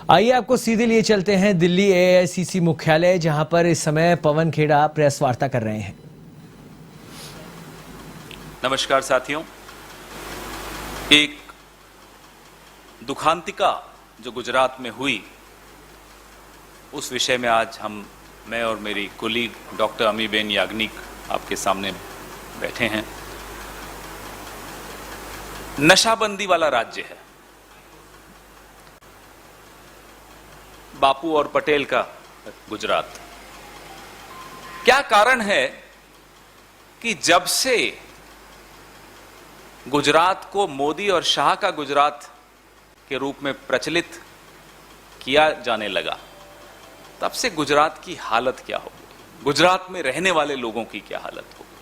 आइए आपको सीधे लिए चलते हैं दिल्ली एआईसीसी मुख्यालय, जहां पर इस समय पवन खेड़ा प्रेस वार्ता कर रहे हैं। नमस्कार साथियों, एक दुखांतिका जो गुजरात में हुई उस विषय में आज मैं और मेरी कोलीग डॉक्टर अमीबेन याग्निक आपके सामने बैठे हैं। नशाबंदी वाला राज्य है, बापू और पटेल का गुजरात। क्या कारण है कि जब से गुजरात को मोदी और शाह का गुजरात के रूप में प्रचलित किया जाने लगा, तब से गुजरात की हालत क्या हो गई, गुजरात में रहने वाले लोगों की क्या हालत हो गई।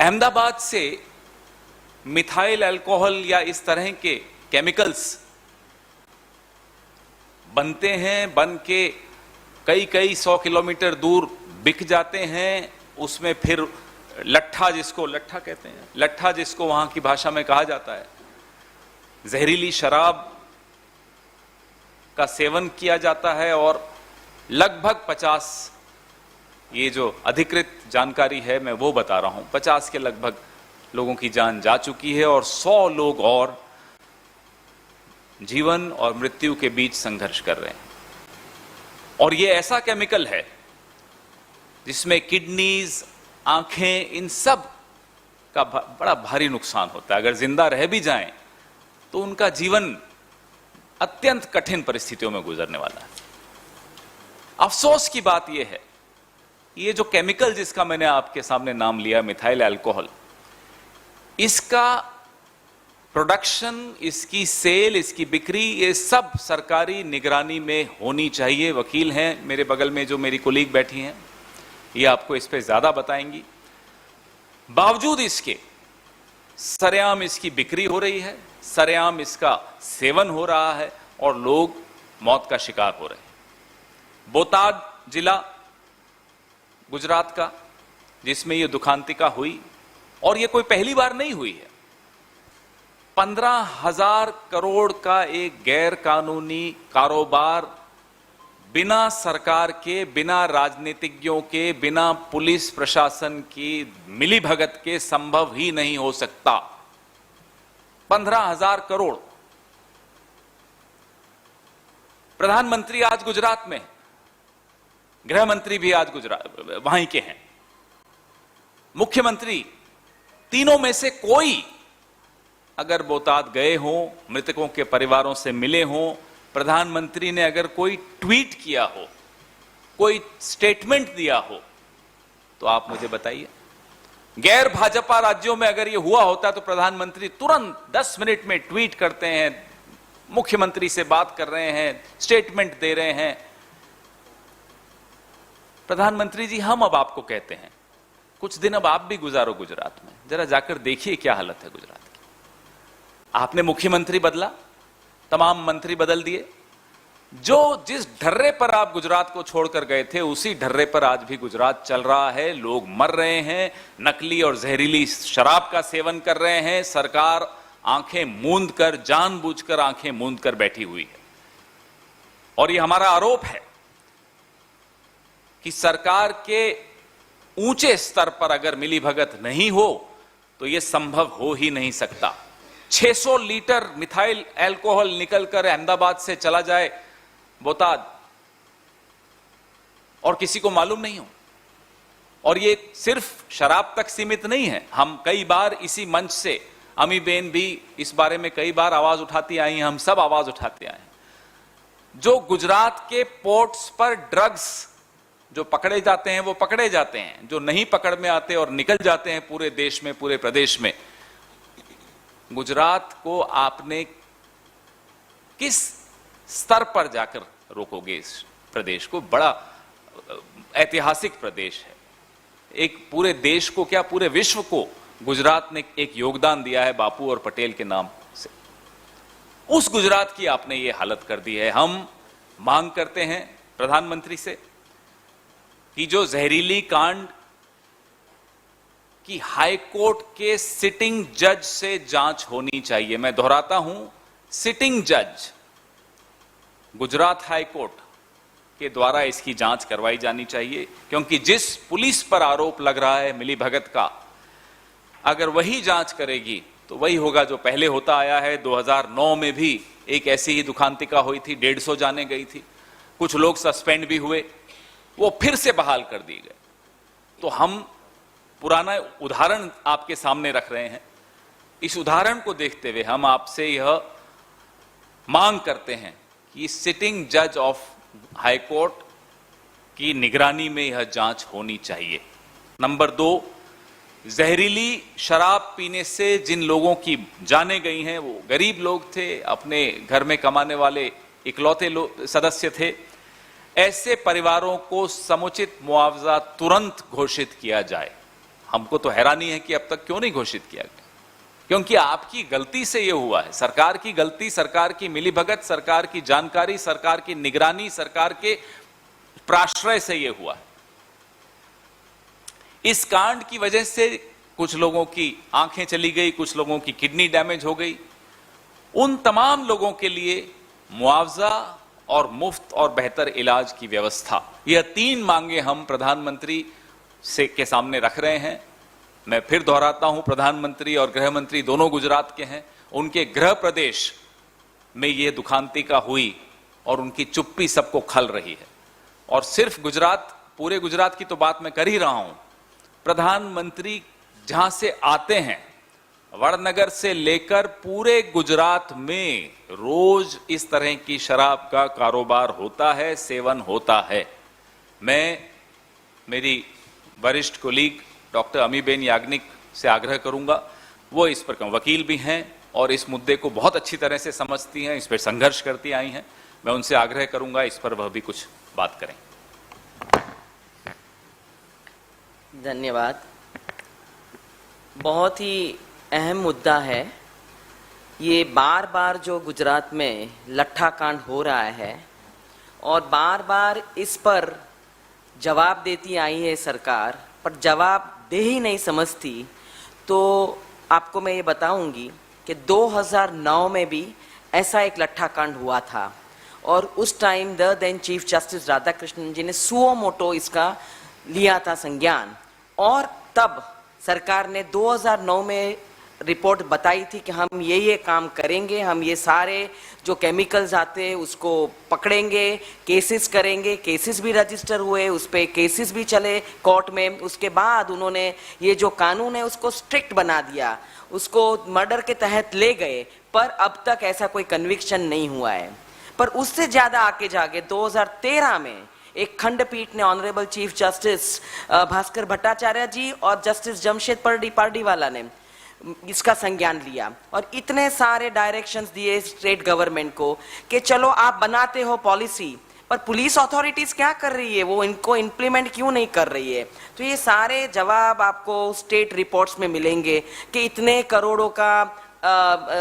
अहमदाबाद से मिथाइल अल्कोहल या इस तरह के केमिकल्स बनते हैं, बन के कई कई 100 किलोमीटर दूर बिक जाते हैं। उसमें फिर लट्ठा कहते हैं, लट्ठा जिसको वहां की भाषा में कहा जाता है, जहरीली शराब का सेवन किया जाता है और लगभग 50, ये जो अधिकृत जानकारी है मैं वो बता रहा हूं, 50 के लगभग लोगों की जान जा चुकी है और 100 लोग और जीवन और मृत्यु के बीच संघर्ष कर रहे हैं। और ये ऐसा केमिकल है जिसमें किडनीज, आंखें, इन सब का बड़ा भारी नुकसान होता है। अगर जिंदा रह भी जाएं तो उनका जीवन अत्यंत कठिन परिस्थितियों में गुजरने वाला है। अफसोस की बात यह है, ये जो केमिकल जिसका मैंने आपके सामने नाम लिया, मिथाइल अल्कोहल, इसका प्रोडक्शन, इसकी सेल, इसकी बिक्री, ये सब सरकारी निगरानी में होनी चाहिए। वकील हैं मेरे बगल में जो मेरी कोलीग बैठी हैं, ये आपको इस पे ज्यादा बताएंगी। बावजूद इसके सरेआम इसकी बिक्री हो रही है, सरेआम इसका सेवन हो रहा है और लोग मौत का शिकार हो रहे हैं। बोटाद जिला गुजरात का, जिसमें यह दुखांतिका हुई, और यह कोई पहली बार नहीं हुई है। 15,000 करोड़ का एक गैर कानूनी कारोबार बिना सरकार के, बिना राजनीतिज्ञों के, बिना पुलिस प्रशासन की मिलीभगत के संभव ही नहीं हो सकता। 15,000 करोड़। प्रधानमंत्री आज गुजरात में, गृह मंत्री भी आज गुजरात वहीं के हैं, मुख्यमंत्री, तीनों में से कोई अगर बोटाद गए हों, मृतकों के परिवारों से मिले हों, प्रधानमंत्री ने अगर कोई ट्वीट किया हो, कोई स्टेटमेंट दिया हो, तो आप मुझे बताइए। गैर भाजपा राज्यों में अगर यह हुआ होता तो प्रधानमंत्री तुरंत 10 मिनट में ट्वीट करते हैं, मुख्यमंत्री से बात कर रहे हैं, स्टेटमेंट दे रहे हैं। प्रधानमंत्री जी, हम अब आपको कहते हैं, कुछ दिन अब आप भी गुजारो गुजरात में, जरा जाकर देखिए क्या हालत है गुजरात की। आपने मुख्यमंत्री बदला, तमाम मंत्री बदल दिए, जिस ढर्रे पर आप गुजरात को छोड़कर गए थे उसी ढर्रे पर आज भी गुजरात चल रहा है। लोग मर रहे हैं, नकली और जहरीली शराब का सेवन कर रहे हैं। सरकार आंखें मूंद कर, जानबूझकर आंखें मूंद कर बैठी हुई है। और यह हमारा आरोप है कि सरकार के ऊंचे स्तर पर अगर मिलीभगत नहीं हो तो यह संभव हो ही नहीं सकता। 600 लीटर मिथाइल अल्कोहल निकलकर अहमदाबाद से चला जाए बोटाद और किसी को मालूम नहीं हो। और ये सिर्फ शराब तक सीमित नहीं है। हम कई बार इसी मंच से, अमीबेन भी इस बारे में कई बार आवाज उठाती आई हैं, हम सब आवाज उठाते आए हैं। जो गुजरात के पोर्ट्स पर ड्रग्स जो पकड़े जाते हैं वो पकड़े जाते हैं, जो नहीं पकड़ में आते और निकल जाते हैं पूरे देश में, पूरे प्रदेश में। गुजरात को आपने किस स्तर पर जाकर रोकोगे? इस प्रदेश को, बड़ा ऐतिहासिक प्रदेश है, एक पूरे देश को क्या पूरे विश्व को गुजरात ने एक योगदान दिया है बापू और पटेल के नाम से। उस गुजरात की आपने ये हालत कर दी है। हम मांग करते हैं प्रधानमंत्री से कि जो जहरीली कांड कि हाईकोर्ट के सिटिंग जज से जांच होनी चाहिए। मैं दोहराता हूं, सिटिंग जज, गुजरात हाई कोर्ट के द्वारा इसकी जांच करवाई जानी चाहिए, क्योंकि जिस पुलिस पर आरोप लग रहा है मिलीभगत का, अगर वही जांच करेगी तो वही होगा जो पहले होता आया है। 2009 में भी एक ऐसी ही दुखांतिका हुई थी, 150 जाने गई थी, कुछ लोग सस्पेंड भी हुए, वो फिर से बहाल कर दिए गए। तो हम पुराना उदाहरण आपके सामने रख रहे हैं। इस उदाहरण को देखते हुए हम आपसे यह मांग करते हैं कि सिटिंग जज ऑफ हाई कोर्ट की निगरानी में यह जांच होनी चाहिए। नंबर 2, जहरीली शराब पीने से जिन लोगों की जानें गई हैं वो गरीब लोग थे, अपने घर में कमाने वाले इकलौते सदस्य थे। ऐसे परिवारों को समुचित मुआवजा तुरंत घोषित किया जाए। हमको तो हैरानी है कि अब तक क्यों नहीं घोषित किया गया, क्योंकि आपकी गलती से यह हुआ है। सरकार की गलती, सरकार की मिलीभगत, सरकार की जानकारी, सरकार की निगरानी, सरकार के प्राश्रय से यह हुआ है। इस कांड की वजह से कुछ लोगों की आंखें चली गई, कुछ लोगों की किडनी डैमेज हो गई। उन तमाम लोगों के लिए मुआवजा और मुफ्त और बेहतर इलाज की व्यवस्था, यह 3 मांगे हम प्रधानमंत्री से के सामने रख रहे हैं। मैं फिर दोहराता हूं, प्रधानमंत्री और गृह मंत्री दोनों गुजरात के हैं। उनके गृह प्रदेश में यह दुखांतिका हुई और उनकी चुप्पी सबको खल रही है। और सिर्फ गुजरात, पूरे गुजरात की तो बात मैं कर ही रहा हूं। प्रधानमंत्री जहां से आते हैं, वड़नगर से लेकर पूरे गुजरात में रोज इस तरह की शराब का कारोबार होता है, सेवन होता है। मैं मेरी वरिष्ठ कोलीग डॉक्टर अमीबेन याग्निक से आग्रह करूंगा, वो इस पर वकील भी हैं और इस मुद्दे को बहुत अच्छी तरह से समझती हैं, इस पर संघर्ष करती आई हैं। मैं उनसे आग्रह करूंगा इस पर वह भी कुछ बात करें। धन्यवाद। बहुत ही अहम मुद्दा है ये। बार बार जो गुजरात में लट्ठा कांड हो रहा है और बार बार इस पर जवाब देती आई है सरकार, पर जवाब दे ही नहीं समझती। तो आपको मैं ये बताऊंगी कि 2009 में भी ऐसा एक लट्ठा कांड हुआ था और उस time the then chief justice Radhakrishnan ji ने सुओ मोटो इसका लिया था संज्ञान। और तब सरकार ने 2009 में रिपोर्ट बताई थी कि हम ये काम करेंगे, हम ये सारे जो केमिकल्स आते हैं उसको पकड़ेंगे, केसेस करेंगे। केसेस भी रजिस्टर हुए, उस पर केसेस भी चले कोर्ट में। उसके बाद उन्होंने ये जो कानून है उसको स्ट्रिक्ट बना दिया, उसको मर्डर के तहत ले गए, पर अब तक ऐसा कोई कन्विक्शन नहीं हुआ है। पर उससे ज़्यादा आके जाके 2013 में एक खंडपीठ ने honourable chief justice Bhaskar Bhattacharya ji और जस्टिस जमशेद पारडीवाला ने इसका संज्ञान लिया और इतने सारे डायरेक्शंस दिए स्टेट गवर्नमेंट को कि चलो आप बनाते हो पॉलिसी, पर पुलिस अथॉरिटीज क्या कर रही है, वो इनको इम्प्लीमेंट क्यों नहीं कर रही है। तो ये सारे जवाब आपको स्टेट रिपोर्ट्स में मिलेंगे कि इतने करोड़ों का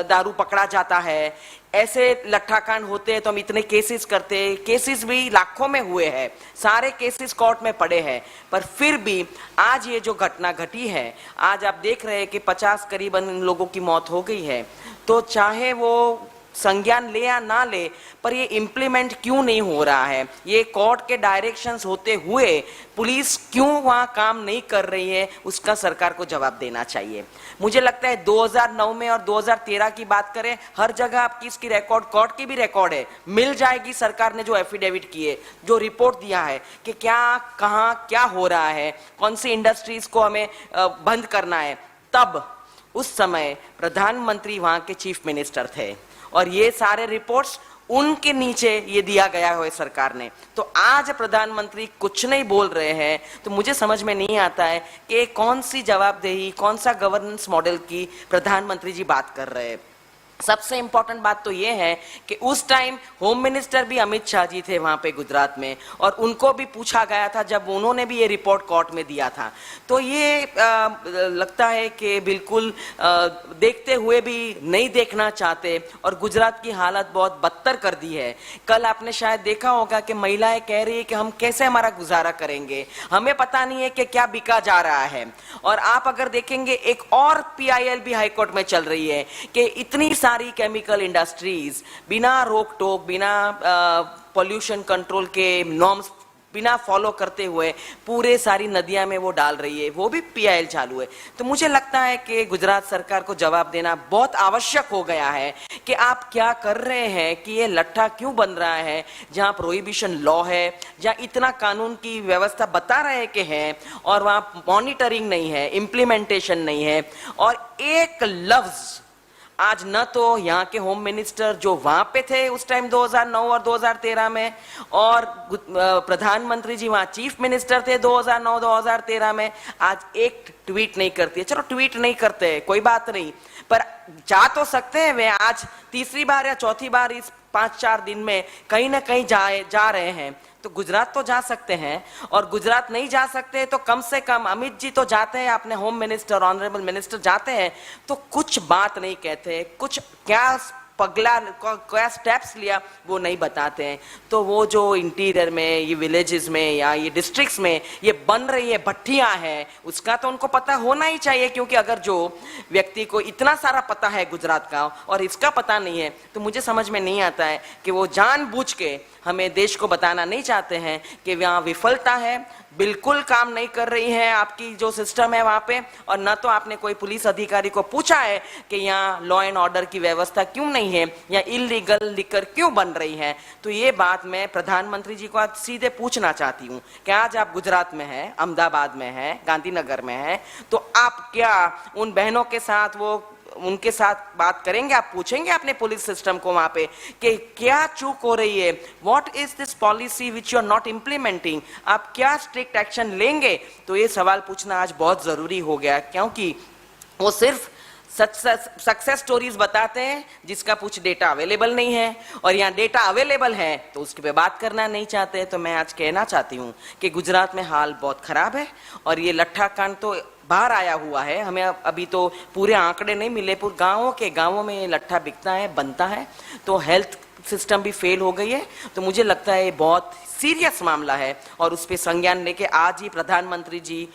दारू पकड़ा जाता है, ऐसे लट्ठाकांड होते हैं तो हम इतने केसेस करते हैं। केसेस भी लाखों में हुए हैं, सारे केसेस कोर्ट में पड़े हैं, पर फिर भी आज ये जो घटना घटी है, आज आप देख रहे हैं कि 50 करीबन लोगों की मौत हो गई है। तो चाहे वो संज्ञान ले या ना ले, पर ये इम्प्लीमेंट क्यों नहीं हो रहा है, ये कोर्ट के डायरेक्शंस होते हुए पुलिस क्यों वहाँ काम नहीं कर रही है, उसका सरकार को जवाब देना चाहिए। मुझे लगता है 2009 में और 2013 की बात करें, हर जगह आपकी इसकी रिकॉर्ड, कोर्ट की भी रिकॉर्ड है, मिल जाएगी। सरकार ने जो एफिडेविट किए, जो रिपोर्ट दिया है कि क्या कहाँ क्या हो रहा है, कौन सी इंडस्ट्रीज को हमें बंद करना है, तब उस समय प्रधानमंत्री वहाँ के चीफ मिनिस्टर थे और ये सारे रिपोर्ट्स उनके नीचे ये दिया गया है सरकार ने। तो आज प्रधानमंत्री कुछ नहीं बोल रहे हैं, तो मुझे समझ में नहीं आता है कि कौन सी जवाबदेही, कौन सा गवर्नेंस मॉडल की प्रधानमंत्री जी बात कर रहे हैं। सबसे इंपॉर्टेंट बात तो ये है कि उस टाइम होम मिनिस्टर भी अमित शाह जी थे वहां पे गुजरात में, और उनको भी पूछा गया था जब उन्होंने भी ये रिपोर्ट कोर्ट में दिया था। तो ये लगता है कि बिल्कुल देखते हुए भी नहीं देखना चाहते और गुजरात की हालत बहुत बदतर कर दी है। कल आपने शायद देखा होगा कि महिलाएं कह रही है कि हम कैसे हमारा गुजारा करेंगे, हमें पता नहीं है कि क्या बिका जा रहा है। और आप अगर देखेंगे एक और PIL भी हाईकोर्ट में चल रही है कि इतनी सारी केमिकल इंडस्ट्रीज बिना रोक टोक, बिना पोल्यूशन कंट्रोल के नॉर्म्स बिना फॉलो करते हुए पूरे सारी नदियां में वो डाल रही है, वो भी पीआईएल चालू है। तो मुझे लगता है कि गुजरात सरकार को जवाब देना बहुत आवश्यक हो गया है कि आप क्या कर रहे हैं, कि ये लट्ठा क्यों बन रहा है जहां प्रोहिबिशन लॉ है, जहां इतना कानून की व्यवस्था बता रहे हैं कि है, और वहां मॉनिटरिंग नहीं है, इम्प्लीमेंटेशन नहीं है। और एक लफ्ज आज न तो यहाँ के होम मिनिस्टर जो वहां पे थे उस टाइम 2009 और 2013 में, और प्रधानमंत्री जी वहां चीफ मिनिस्टर थे 2009-2013 में, आज एक ट्वीट नहीं करती है। चलो ट्वीट नहीं करते कोई बात नहीं, पर जा तो सकते हैं वे। आज तीसरी बार या चौथी बार इस 5-4 दिन में कहीं ना कहीं जा रहे हैं। तो गुजरात तो जा सकते हैं, और गुजरात नहीं जा सकते तो कम से कम अमित जी तो जाते हैं, अपने होम मिनिस्टर, ऑनरेबल मिनिस्टर जाते हैं, तो कुछ बात नहीं कहते, कुछ क्या पगला, क्या स्टेप्स लिया वो नहीं बताते हैं। तो वो जो इंटीरियर में, ये विलेजेस में या ये डिस्ट्रिक्ट्स में ये बन रही है भट्टियां हैं, उसका तो उनको पता होना ही चाहिए। क्योंकि अगर जो व्यक्ति को इतना सारा पता है गुजरात का और इसका पता नहीं है, तो मुझे समझ में नहीं आता है कि वो जानबूझ के हमें देश को बताना नहीं चाहते हैं कि वहाँ विफलता है, बिल्कुल काम नहीं कर रही है आपकी जो सिस्टम है वहां पे। और न तो आपने कोई पुलिस अधिकारी को पूछा है कि यहाँ लॉ एंड ऑर्डर की व्यवस्था क्यों नहीं है, या इलीगल लिकर क्यों बन रही है। तो ये बात मैं प्रधानमंत्री जी को आज सीधे पूछना चाहती हूँ कि आज आप गुजरात में हैं, अहमदाबाद में हैं, गांधीनगर में हैं, तो आप क्या उन बहनों के साथ उनके साथ बात करेंगे? आप पूछेंगे अपने पुलिस सिस्टम को वहां पे कि क्या चूक हो रही है, what is this policy which you are not implementing, आप क्या स्ट्रिक्ट एक्शन लेंगे? तो ये सवाल पूछना आज बहुत जरूरी हो गया, क्योंकि वो सिर्फ सक्सेस स्टोरीज बताते हैं जिसका कुछ डेटा अवेलेबल नहीं है, और यहाँ डेटा अवेलेबल है तो उसके पे बात करना नहीं चाहते। तो मैं आज कहना चाहती हूँ कि गुजरात में हाल बहुत खराब है, और ये लट्ठा कांड तो बाहर आया हुआ है, हमें अभी तो पूरे आंकड़े नहीं मिले, पूरे गांवों में ये लट्ठा बिकता है, बनता है, तो हेल्थ सिस्टम भी फेल हो गई है। तो मुझे लगता है ये बहुत सीरियस मामला है, और उस पर संज्ञान लेके आज ही प्रधानमंत्री जी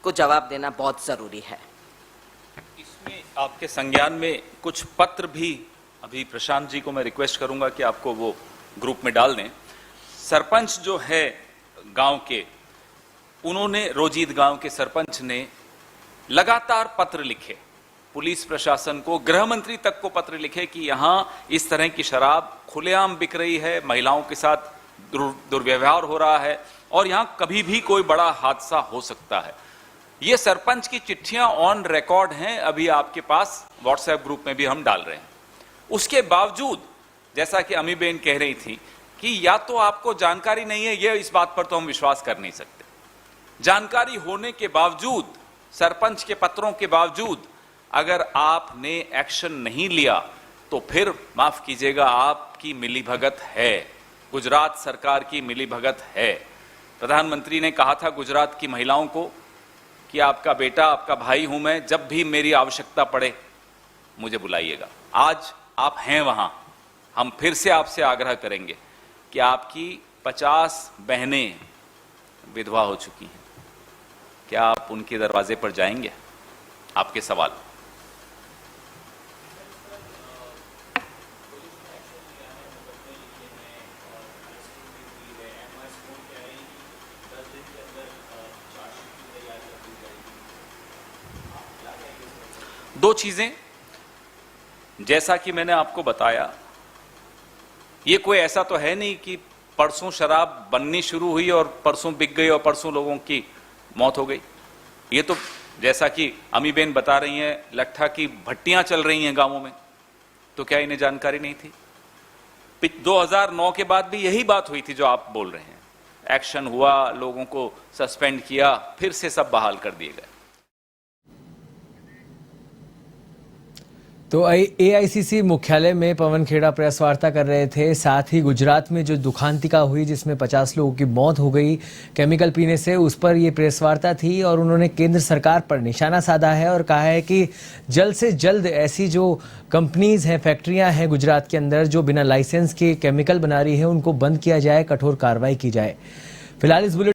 को जवाब देना बहुत जरूरी है। इसमें आपके संज्ञान में कुछ पत्र भी, अभी प्रशांत जी को मैं रिक्वेस्ट करूंगा कि आपको वो ग्रुप में डाल दें। सरपंच जो है गांव के, उन्होंने, रोजीत गांव के सरपंच ने लगातार पत्र लिखे पुलिस प्रशासन को, गृह मंत्री तक को पत्र लिखे कि यहां इस तरह की शराब खुलेआम बिक रही है, महिलाओं के साथ दुर्व्यवहार हो रहा है, और यहां कभी भी कोई बड़ा हादसा हो सकता है। ये सरपंच की चिट्ठियां ऑन रिकॉर्ड हैं, अभी आपके पास व्हाट्सएप ग्रुप में भी हम डाल रहे हैं। उसके बावजूद, जैसा कि अमी बेन कह रही थी कि या तो आपको जानकारी नहीं है, ये इस बात पर तो हम विश्वास कर नहीं सकते, जानकारी होने के बावजूद, सरपंच के पत्रों के बावजूद अगर आपने एक्शन नहीं लिया, तो फिर माफ कीजिएगा, आपकी मिलीभगत है, गुजरात सरकार की मिलीभगत है। प्रधानमंत्री ने कहा था गुजरात की महिलाओं को कि आपका बेटा, आपका भाई हूं मैं, जब भी मेरी आवश्यकता पड़े मुझे बुलाइएगा। आज आप हैं वहां, हम फिर से आपसे आग्रह करेंगे कि आपकी 50 बहनें विधवा हो चुकी हैं, क्या आप उनके दरवाजे पर जाएंगे? आपके सवाल। दो चीजें, जैसा कि मैंने आपको बताया, ये कोई ऐसा तो है नहीं कि परसों शराब बननी शुरू हुई और परसों बिक गई और परसों लोगों की मौत हो गई। ये तो जैसा कि अमी बेन बता रही हैं, लट्ठा की भट्टियां चल रही हैं गांवों में, तो क्या इन्हें जानकारी नहीं थी? 2009 के बाद भी यही बात हुई थी जो आप बोल रहे हैं, एक्शन हुआ, लोगों को सस्पेंड किया, फिर से सब बहाल कर दिए गए। तो एआईसीसी मुख्यालय में पवन खेड़ा प्रेस वार्ता कर रहे थे। साथ ही गुजरात में जो दुखांतिका हुई जिसमें 50 लोगों की मौत हो गई केमिकल पीने से, उस पर ये प्रेस वार्ता थी, और उन्होंने केंद्र सरकार पर निशाना साधा है और कहा है कि जल्द से जल्द ऐसी जो कंपनीज हैं, फैक्ट्रियां हैं गुजरात के अंदर जो बिना लाइसेंस के केमिकल बना रही है, उनको बंद किया जाए, कठोर कार्रवाई की जाए। फिलहाल इस बुलेटिन